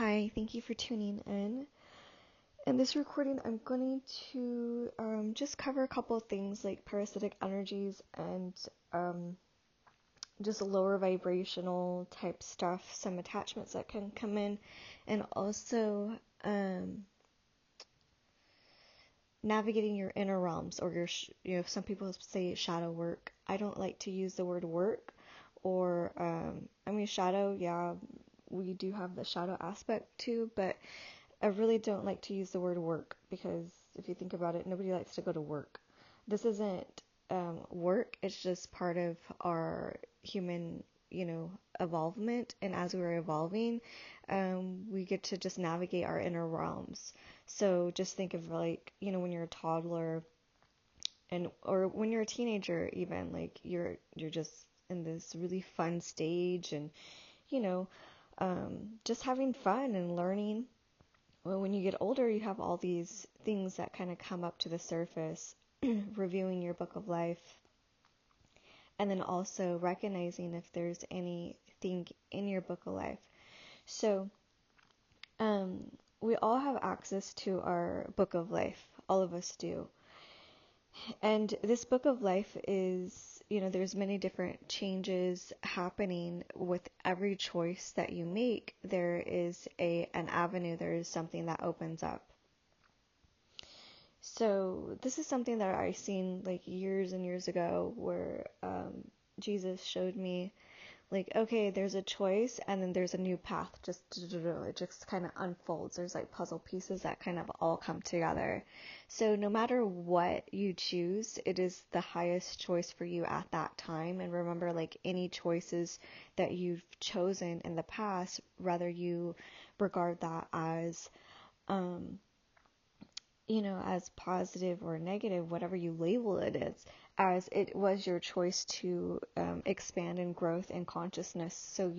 Hi, thank you for tuning in. In this recording, I'm going to just cover a couple of things like parasitic energies and um, just lower vibrational type stuff, some attachments that can come in, and also um, navigating your inner realms or some people say shadow work. I don't like to use the word work or, shadow, yeah, we do have the shadow aspect too, but I really don't like to use the word work because if you think about it, nobody likes to go to work. This isn't work, it's just part of our human, evolvement. And as we're evolving, we get to just navigate our inner realms. So just think of when you're a toddler or when you're a teenager even, like you're just in this really fun stage and, you know, just having fun and learning. Well, when you get older, you have all these things that kind of come up to the surface, reviewing your book of life, and then also recognizing if there's anything in your book of life. So, we all have access to our book of life. All of us do. And this book of life is, there's many different changes happening with every choice that you make. There is an avenue, there is something that opens up. So this is something that I seen like years and years ago where Jesus showed me like, okay, there's a choice and then there's a new path. It just kind of unfolds. There's like puzzle pieces that kind of all come together. So no matter what you choose, it is the highest choice for you at that time. And remember, like any choices that you've chosen in the past, whether you regard that as as positive or negative, whatever you label it as it was your choice to expand in growth and consciousness. So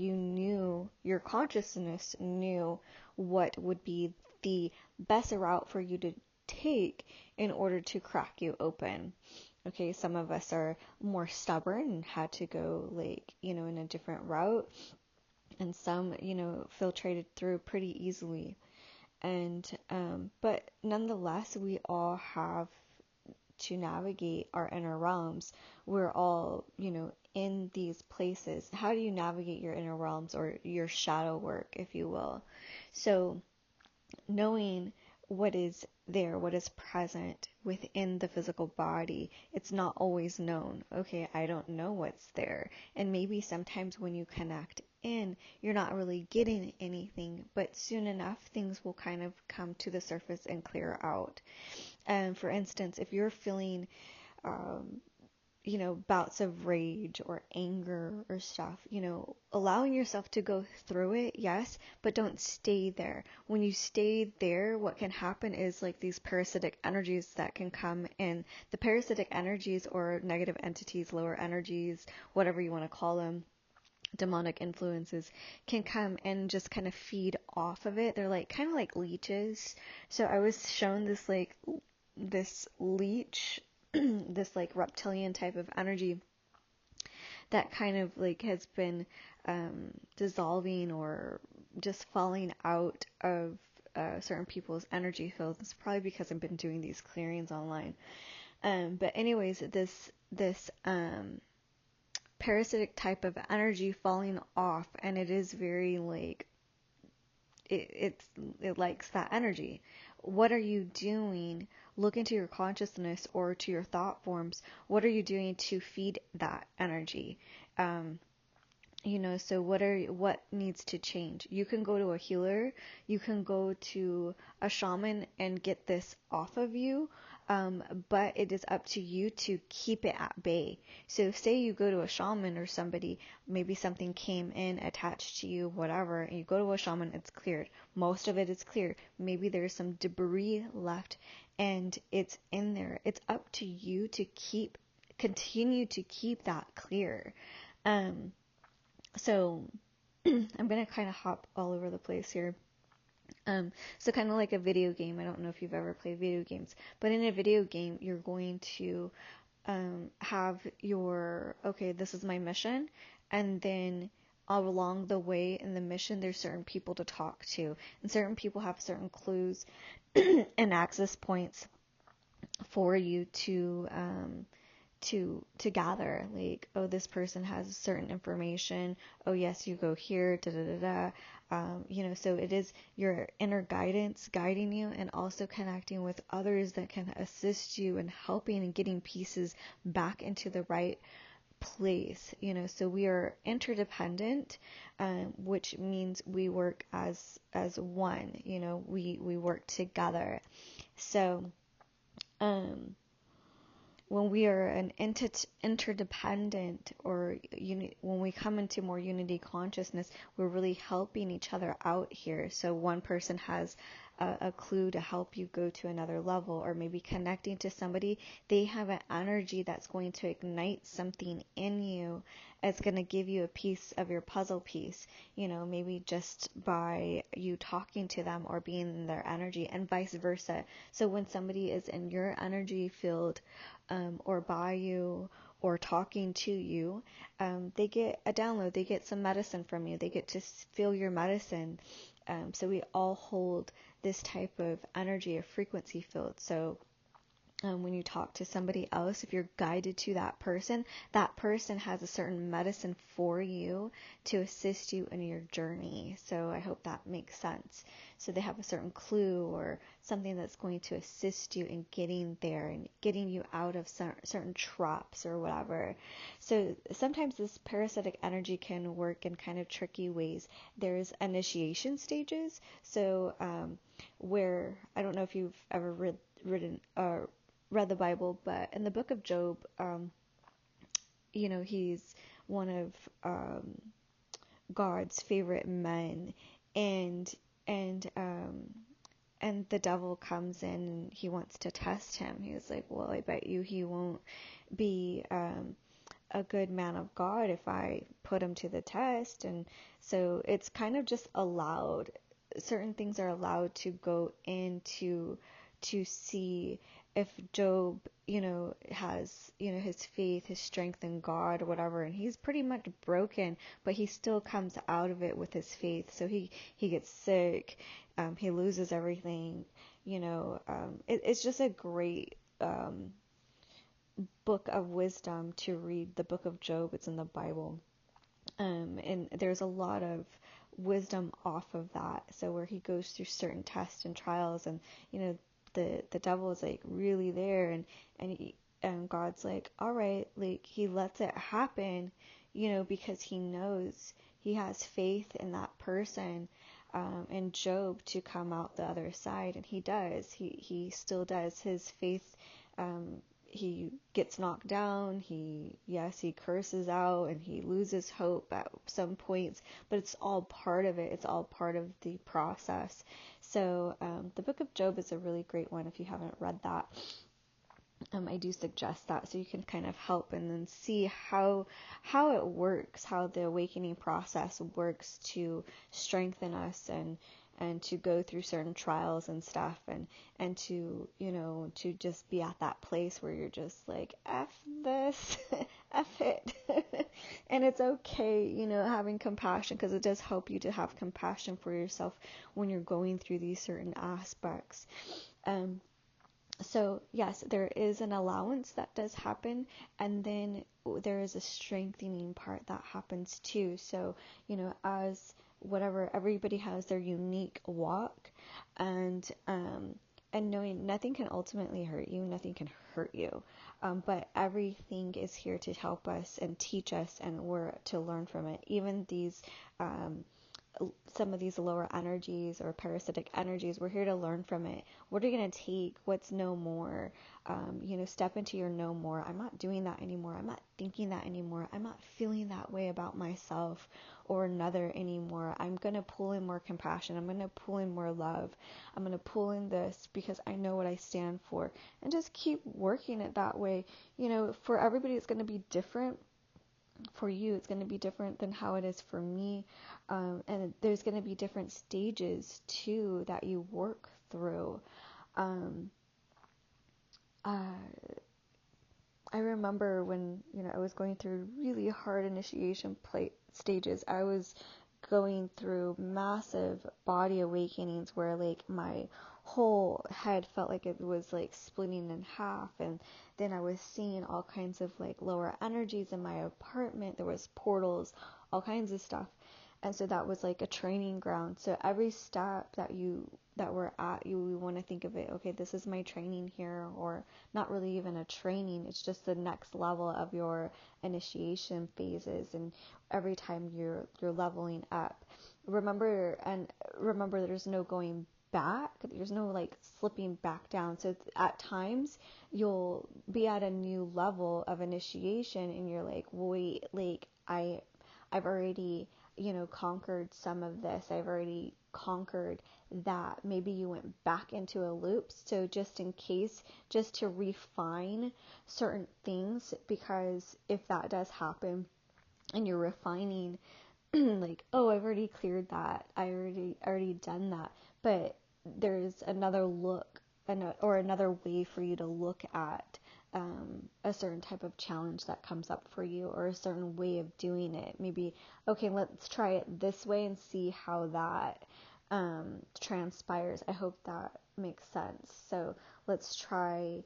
your consciousness knew what would be the best route for you to take in order to crack you open. Okay, some of us are more stubborn and had to go in a different route, and some, filtrated through pretty easily. And but nonetheless, we all have to navigate our inner realms. We're all, in these places. How do you navigate your inner realms or your shadow work, if you will? So knowing what is there, what is present within the physical body, it's not always known. Okay, I don't know what's there. And maybe sometimes when you connect in, you're not really getting anything, but soon enough, things will kind of come to the surface and clear out. And for instance, if you're feeling bouts of rage or anger or stuff, allowing yourself to go through it, yes, but don't stay there. When you stay there, what can happen is like these parasitic energies that can come in. The parasitic energies or negative entities, lower energies, whatever you want to call them, demonic influences can come and just kind of feed off of it. They're like kind of like leeches. So I was shown this leech this like reptilian type of energy that kind of like has been dissolving or just falling out of certain people's energy fields. It's probably because I've been doing these clearings online. But anyways, this parasitic type of energy falling off, and it is very like it likes that energy. What are you doing? Look into your consciousness or to your thought forms. What are you doing to feed that energy? So what needs to change? You can go to a healer, you can go to a shaman and get this off of you, but it is up to you to keep it at bay. So say you go to a shaman or somebody, maybe something came in attached to you, whatever, and you go to a shaman, it's cleared. Most of it is cleared. Maybe there's some debris left and it's in there. It's up to you to continue to keep that clear. So I'm going to kind of hop all over the place here. So kind of like a video game. I don't know if you've ever played video games, but in a video game, you're going to have okay, this is my mission, and then along the way in the mission, there's certain people to talk to, and certain people have certain clues and access points for you to gather, like, oh, this person has certain information, oh yes, you go here, da da da da. So it is your inner guidance guiding you, and also connecting with others that can assist you in helping and getting pieces back into the right place. So we are interdependent, which means we work as one. We work together. So when we are an interdependent, or when we come into more unity consciousness, we're really helping each other out here. So one person has a clue to help you go to another level, or maybe connecting to somebody, they have an energy that's going to ignite something in you. It's going to give you a piece of your puzzle piece, maybe just by you talking to them or being in their energy, and vice versa. So when somebody is in your energy field, or by you, or talking to you, they get a download, they get some medicine from you, they get to feel your medicine. So we all hold this type of energy, a frequency field. So when you talk to somebody else, if you're guided to that person has a certain medicine for you to assist you in your journey. So I hope that makes sense. So they have a certain clue or something that's going to assist you in getting there and getting you out of certain traps or whatever. So sometimes this parasitic energy can work in kind of tricky ways. There's initiation stages. So where, I don't know if you've ever read the Bible, but in the book of Job, he's one of God's favorite men, and and the devil comes in and he wants to test him. He was like, well, I bet you he won't be a good man of God if I put him to the test. And so it's kind of just allowed. Certain things are allowed to go into to see if Job, has, his faith, his strength in God or whatever, and he's pretty much broken, but he still comes out of it with his faith. So he gets sick, he loses everything, it's just a great book of wisdom to read, the book of Job. It's in the Bible, and there's a lot of wisdom off of that. So where he goes through certain tests and trials, and the devil is like really there, and God's like, all right, like he lets it happen, because he knows, he has faith in that person, and Job, to come out the other side. And he does, he still does. His faith, he gets knocked down, he curses out, and he loses hope at some points, but it's all part of it. It's all part of the process. So the book of Job is a really great one if you haven't read that. I do suggest that, so you can kind of help and then see how it works, how the awakening process works to strengthen us and to go through certain trials and stuff, and to, to just be at that place where you're just like, F this, F it. And it's okay, having compassion, because it does help you to have compassion for yourself when you're going through these certain aspects. So yes, there is an allowance that does happen, and then there is a strengthening part that happens too. So, as whatever, everybody has their unique walk, and knowing nothing can ultimately hurt you, nothing can hurt you, but everything is here to help us and teach us, and we're to learn from it. Even these some of these lower energies or parasitic energies, we're here to learn from it. What are you going to take? What's no more? Step into your no more. I'm not doing that anymore. I'm not thinking that anymore. I'm not feeling that way about myself or another anymore. I'm going to pull in more compassion. I'm going to pull in more love. I'm going to pull in this because I know what I stand for, and just keep working it that way. For everybody, it's going to be different. For you, it's going to be different than how it is for me, and there's going to be different stages too that you work through. I remember when I was going through really hard initiation stages. I was going through massive body awakenings where like my whole head felt like it was like splitting in half, and then I was seeing all kinds of like lower energies in my apartment. There was portals, all kinds of stuff. And so that was like a training ground. So every step that we're at, we want to think of it, okay, this is my training here, or not really even a training, it's just the next level of your initiation phases. And every time you're leveling up, remember there's no going back, there's no like slipping back down. So at times you'll be at a new level of initiation and you're like, wait, like I've already, conquered some of this. I've already conquered that. Maybe you went back into a loop. So just in case, just to refine certain things, because if that does happen and you're refining, like, oh, I've already cleared that. I already done that. But there's another look or another way for you to look at a certain type of challenge that comes up for you, or a certain way of doing it. Maybe, okay, let's try it this way and see how that transpires. I hope that makes sense. So let's try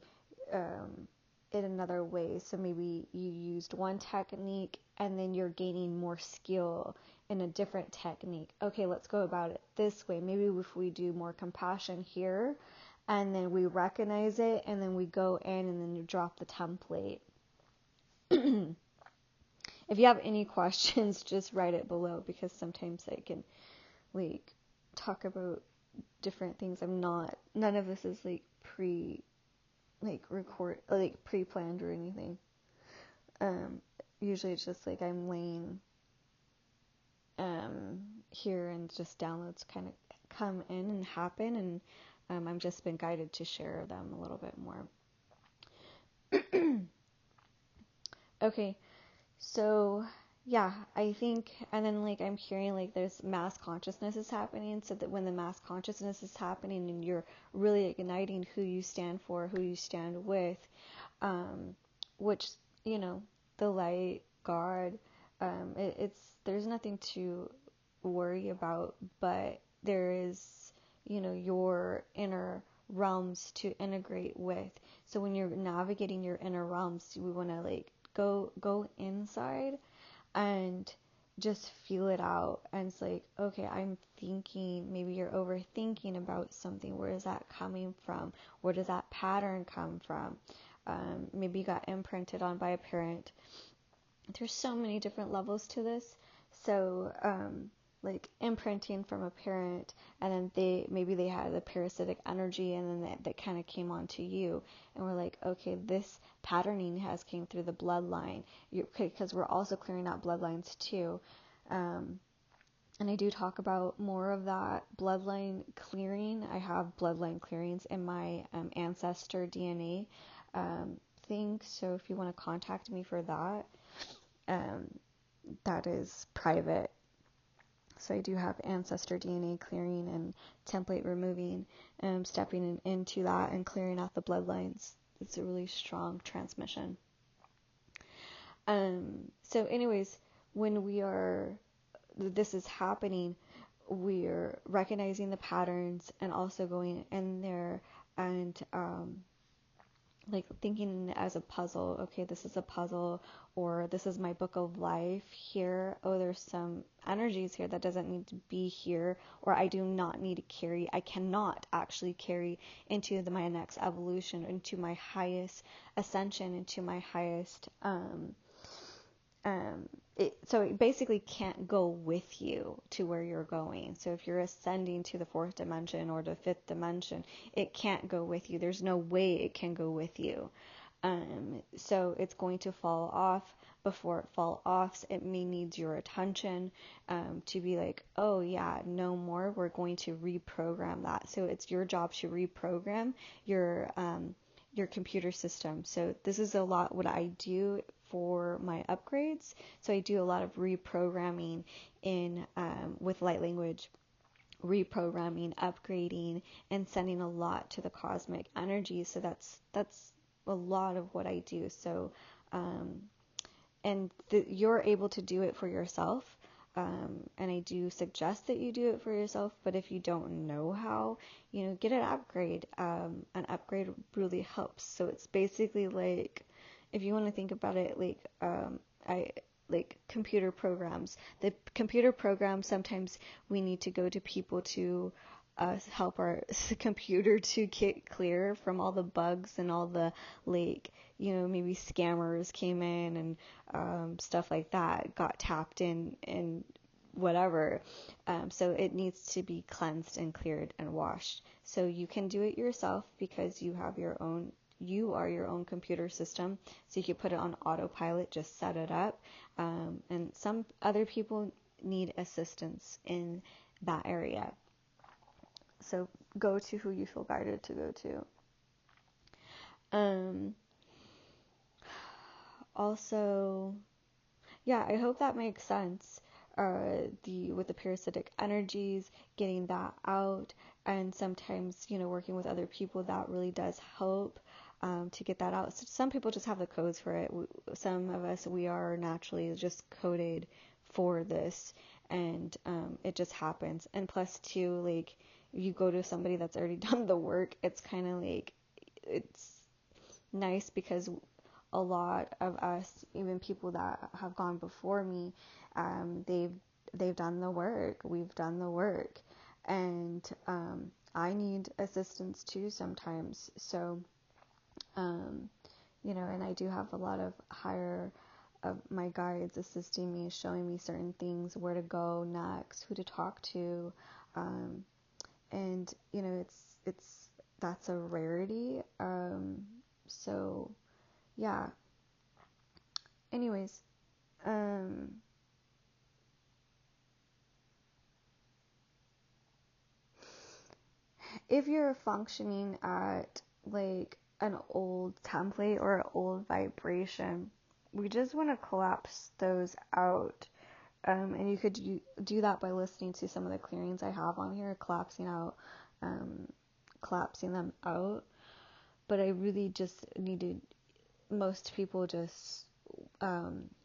it another way. So maybe you used one technique and then you're gaining more skill in a different technique. Okay, let's go about it this way. Maybe if we do more compassion here, and then we recognize it, and then we go in and then you drop the template. If you have any questions, just write it below, because sometimes I can like talk about different things. None of this is like pre-planned or anything. Usually it's just like I'm laying here and just downloads kind of come in and happen, and I've just been guided to share them a little bit more. Okay, so yeah, I think, and then like I'm hearing like there's mass consciousness is happening, so that when the mass consciousness is happening and you're really igniting who you stand for, who you stand with, which, the light, God, there's nothing to worry about, but there is, your inner realms to integrate with. So when you're navigating your inner realms, we want to like go inside and just feel it out. And it's like, okay, I'm thinking, maybe you're overthinking about something. Where is that coming from? Where does that pattern come from? Maybe you got imprinted on by a parent. There's so many different levels to this. So like imprinting from a parent, and then they had the parasitic energy, and then that kind of came onto you, and we're like, okay, this patterning has came through the bloodline, because we're also clearing out bloodlines too, and I do talk about more of that bloodline clearing. I have bloodline clearings in my ancestor DNA thing, so if you want to contact me for that, that is private. So I do have ancestor DNA clearing and template removing, stepping into that and clearing out the bloodlines. It's a really strong transmission. So anyways, when this is happening, we're recognizing the patterns and also going in there and like thinking as a puzzle. Okay, this is a puzzle, or this is my book of life here. Oh, there's some energies here that doesn't need to be here, or I do not need to carry. I cannot actually carry into my next evolution, into my highest ascension, into my highest so it basically can't go with you to where you're going. So if you're ascending to the 4th dimension or the 5th dimension, it can't go with you. There's no way it can go with you. So it's going to fall off. Before it fall off, it may need your attention to be like, oh yeah, no more. We're going to reprogram that. So it's your job to reprogram your computer system. So this is a lot what I do for my upgrades. So I do a lot of reprogramming in with light language, reprogramming, upgrading, and sending a lot to the cosmic energy. So that's a lot of what I do. So you're able to do it for yourself. and I do suggest that you do it for yourself, but if you don't know how, get an upgrade. An upgrade really helps. So it's basically like, if you want to think about it, I like computer programs. The computer programs, sometimes we need to go to people to help our computer to get clear from all the bugs and all the, maybe scammers came in and stuff like that, got tapped in and whatever. So it needs to be cleansed and cleared and washed. So you can do it yourself because you are your own computer system. So you can put it on autopilot, just set it up. And some other people need assistance in that area. So go to who you feel guided to go to. Also, yeah, I hope that makes sense. With the parasitic energies, getting that out, and sometimes, working with other people, that really does help to get that out. So some people just have the codes for it. Some of us, we are naturally just coded for this, and it just happens. And plus, too, like, you go to somebody that's already done the work, it's kind of like, it's nice because a lot of us, even people that have gone before me, they've done the work. We've done the work, and I need assistance too sometimes. So, and I do have a lot of higher of my guides assisting me, showing me certain things, where to go next, who to talk to, and it's that's a rarity. So yeah. Anyways, if you're functioning at like an old template or an old vibration, we just want to collapse those out. And you could do that by listening to some of the clearings I have on here, collapsing them out. But I really just needed, most people just,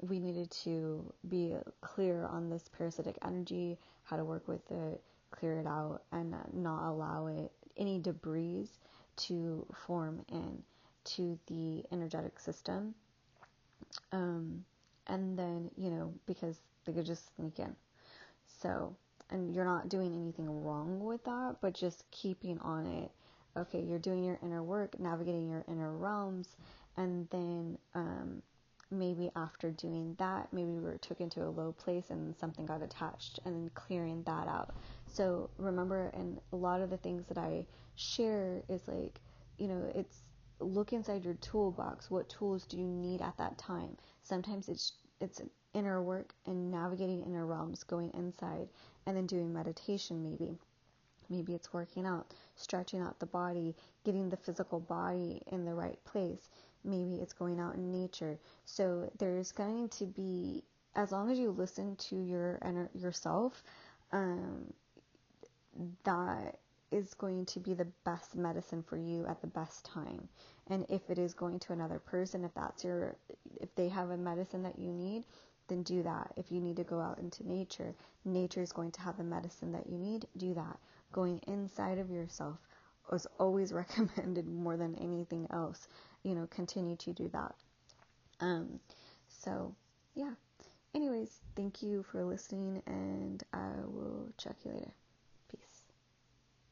we needed to be clear on this parasitic energy, how to work with it, clear it out, and not allow any debris to form into the energetic system. And then, because they could just sneak in. So, and you're not doing anything wrong with that, but just keeping on it. Okay, you're doing your inner work, navigating your inner realms, and then maybe after doing that, maybe we were took into a low place and something got attached, and then clearing that out. So remember, and a lot of the things that I share is like, it's look inside your toolbox. What tools do you need at that time? Sometimes it's inner work and navigating inner realms, going inside, and then doing meditation maybe. Maybe it's working out, stretching out the body, getting the physical body in the right place. Maybe it's going out in nature. So there's going to be, as long as you listen to yourself, that is going to be the best medicine for you at the best time. And if it is going to another person, if they have a medicine that you need, then do that. If you need to go out into nature, nature is going to have the medicine that you need, do that. Going inside of yourself is always recommended more than anything else. Continue to do that. So yeah. Anyways, thank you for listening, and I will check you later.